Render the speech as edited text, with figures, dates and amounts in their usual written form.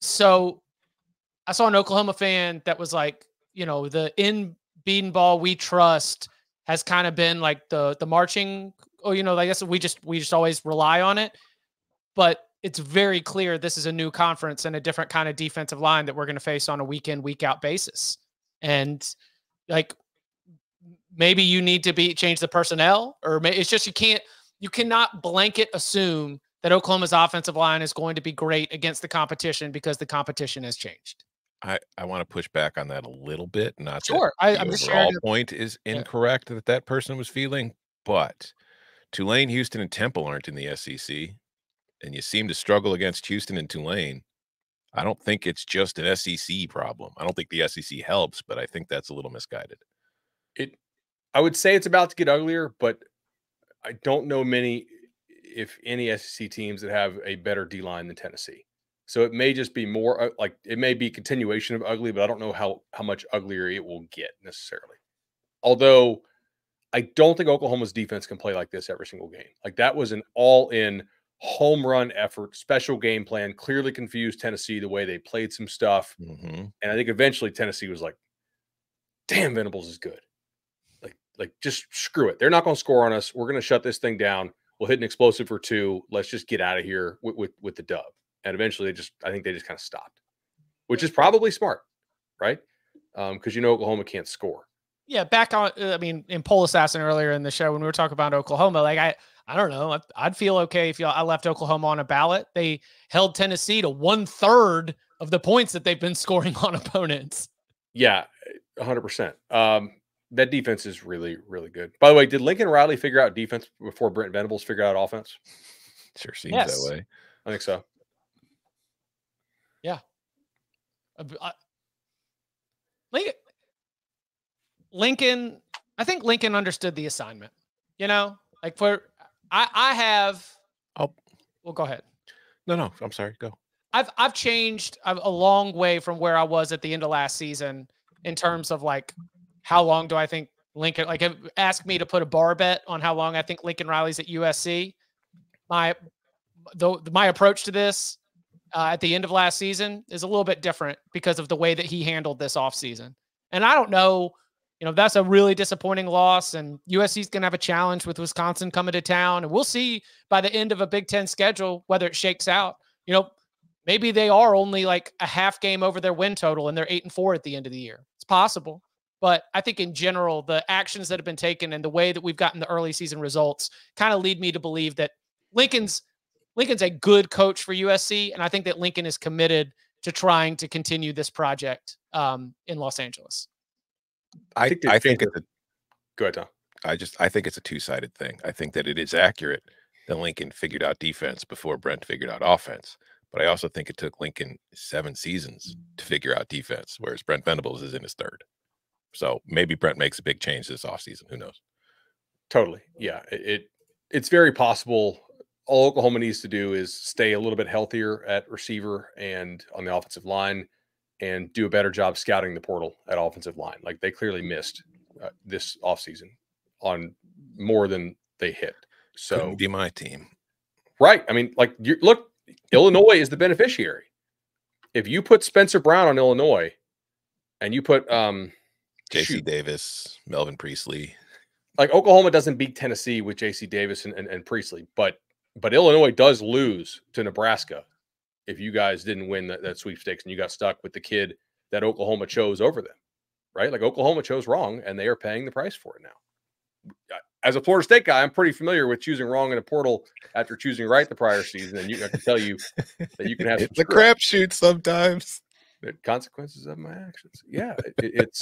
So I saw an Oklahoma fan that was like, the in beaten ball we trust has kind of been like the marching. Oh, I guess we just always rely on it. But it's very clear this is a new conference and a different kind of defensive line that we're going to face on a week in, week out basis. And like maybe you need to change the personnel, or it's just you cannot blanket assume that Oklahoma's offensive line is going to be great against the competition because the competition has changed. I want to push back on that a little bit. Not that Sure, the I'm just sharing. overall point is incorrect that person was feeling, but Tulane, Houston, and Temple aren't in the SEC, and you seem to struggle against Houston and Tulane. I don't think it's just an SEC problem. I don't think the SEC helps, but I think that's a little misguided. I would say it's about to get uglier, but I don't know many, if any, SEC teams that have a better D-line than Tennessee. So it may just be more it may be continuation of ugly, but I don't know how much uglier it will get necessarily. Although I don't think Oklahoma's defense can play like this every single game. Like that was an all-in home run effort, special game plan, clearly confused Tennessee the way they played some stuff. And I think eventually Tennessee was like, damn, Venables is good. Like just screw it. They're not going to score on us. We're going to shut this thing down. We'll hit an explosive for 2. Let's just get out of here with the dub. And eventually I think they just kind of stopped, which is probably smart, right? Because Oklahoma can't score. Yeah, back on. In Pole Assassin earlier in the show when we were talking about Oklahoma, like I don't know, I'd feel okay if I left Oklahoma on a ballot. They held Tennessee to 1/3 of the points that they've been scoring on opponents. Yeah, 100%. That defense is really, really good. By the way, did Lincoln Riley figure out defense before Brent Venables figured out offense? Sure seems that way. I think so. Yeah. Lincoln, I think Lincoln understood the assignment. I have. Oh, well, go ahead. No, I'm sorry. Go. I've changed a long way from where I was at the end of last season in terms of like how long do I think Lincoln, like ask me to put a bar bet on how long I think Lincoln Riley's at USC. My approach to this at the end of last season is a little bit different because of the way that he handled this offseason. And I don't know, that's a really disappointing loss, and USC's going to have a challenge with Wisconsin coming to town. And we'll see by the end of a Big Ten schedule whether it shakes out. Maybe they are only like a half game over their win total and they're 8-4 at the end of the year. It's possible. But I think in general, the actions that have been taken and the way that we've gotten the early season results kind of lead me to believe that Lincoln's a good coach for USC. And I think that Lincoln is committed to trying to continue this project in Los Angeles. I think it's a good. Tom. I think it's a two-sided thing. I think that it is accurate that Lincoln figured out defense before Brent figured out offense. But I also think it took Lincoln 7 seasons to figure out defense, whereas Brent Venables is in his 3rd. So maybe Brent makes a big change this offseason. Who knows? Totally. Yeah. It's very possible. All Oklahoma needs to do is stay a little bit healthier at receiver and on the offensive line and do a better job scouting the portal at offensive line. Like they clearly missed this offseason on more than they hit. So couldn't be my team. Right. I mean, like look, Illinois is the beneficiary. If you put Spencer Brown on Illinois and you put JC Davis, Melvin Priestley. Like Oklahoma doesn't beat Tennessee with JC Davis and Priestley, but Illinois does lose to Nebraska if you guys didn't win that sweepstakes and you got stuck with the kid that Oklahoma chose over them, right? Like Oklahoma chose wrong and they are paying the price for it now. As a Florida State guy, I'm pretty familiar with choosing wrong in a portal after choosing right the prior season. And I can tell you that you can have the crapshoot sometimes. The consequences of my actions. Yeah, it's